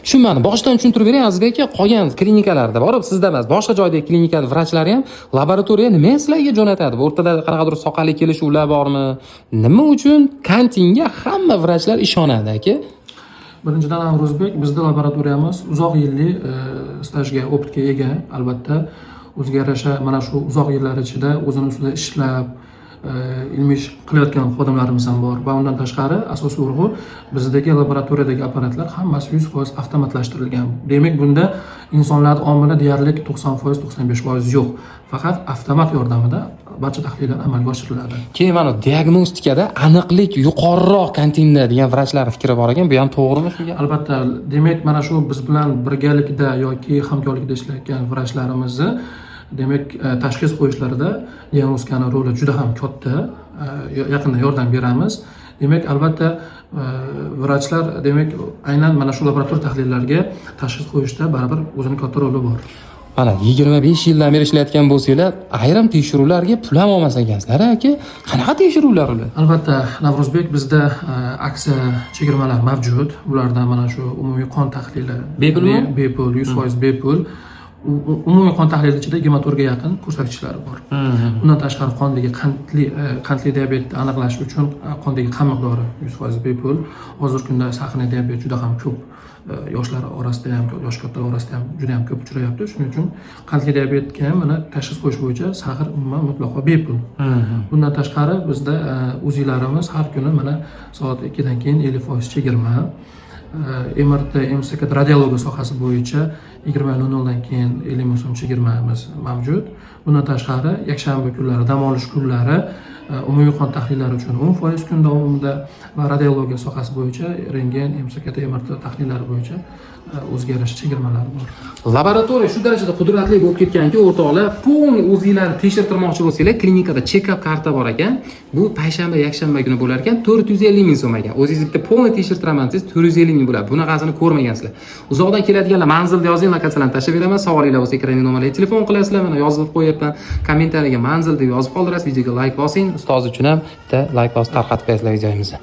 Tushunmadim. Boshdan tushuntirib bering Azizbek aka, qolgan klinikalarda borib, sizda emas, boshqa joydagi klinikada vrachlari ham laboratoriya nima sizlarga jo'natadi? O'rtada qanaqadir soqali kelishuvlar bormi? Nima uchun kantinga hamma vrachlar ishonadi aka? Birinchidan Avruzbek, bizda laboratoriyamiz uzoq yillik stajga, optga ega. Albatta, o'ziga yarasha mana shu uzoq yillar ichida o'zini ustida ishlab, ilmiy ish qilayotgan xodimlarimiz ham bor va undan tashqari asosiy urg'u bizdagi laboratoriyadagi apparatlar hammasi 100% avtomatlashtirilgan. Demak, bunda insonlar omili deyarli 90%, 95% yo'q. Faqat avtomat yordamida barcha tahlillar amalga oshiriladi. Keyin mana diagnostikada aniqlik yuqoriroq kantinda degan vrachlar fikri bor ekan, bu ham to'g'rimi shunga? Albatta, demak, mana shu biz bilan birgalikda yoki hamkorlikda ishlayotgan vrachlarimizni demak, tashxis qo'yishlarida diagnostikani roli juda ham katta. Yaqinda yordam beramiz. Demak, albatta, vrachlar demak aynan mana shu laboratoriya tahlillariga tashxis qo'yishda baribir o'zining katta roli bor. Mana 25 yildan beri ishlayotgan bo'lsanglar, ayrim tekshiruvlarga pul ham olmas ekansizlar aka. Qanaqa tekshiruvlar ular? Albatta, Navruzbek, bizda aksiya chegirmalar mavjud. Ularda mana shu umumiy qon tahlili bepulmi? Bepul, 100% bepul. Umumiy qon tahlili ichida gematurga yaqin ko'rsatkichlari bor. Bundan tashqari qondagi qandli diabetni aniqlash uchun qondagi qon miqdori 100% bepul. Hozirgi kunda sahna diabet juda ham ko'p. Yoshlar orasida ham, yosh kattalar orasida ham juda ham ko'p uchrayapti. Shuning uchun qandli diabetga ham mana tashxis qo'yish bo'yicha sag'ir umuman mutlaqo bepul. Bundan tashqari bizda uzilarimiz har kuni mana soat 2 dan keyin 50% chegirma. MRT, MSK radiologiya sohasi bo'yicha 20:00 dan keyin 50 ming so'm chegirmamiz mavjud. Bundan tashqari yakshanba kunlari, dam olish kunlari umumiy qon tahlillari uchun 10% kun davomida va radiologiya sohasi bo'yicha rentgen, MSK, MRT tahlillari bo'yicha o'ziga yarasha chegirmalar bor. Laboratoriya shu darajada qudratli bo'lib ketganki, o'rtoqlar, polni o'zinglarni tekshirtirmoqchi bo'lsanglar, klinikada check-up karta bor ekan. Bu payshanba, yakshanba kuni bo'lar ekan, 450 ming so'm ekan. O'zingiz bitta polni tekshirtiraman desangiz 450 ming bo'ladi. Bunaqasini ko'rmagansizlar. Uzoqdan keladiganlar manzilni yozing, lokatsiyalarni tashlab beraman. Savolinglar bo'lsa, ekranga nomerlarga telefon qilasizlar. Mana yozib qo'yapman. Kommentariyaga manzil deb yozib qoldirasiz, videoga like bosing. Ustoz uchun ham bitta like bosib tarqatib qo'yasizlar videomizni.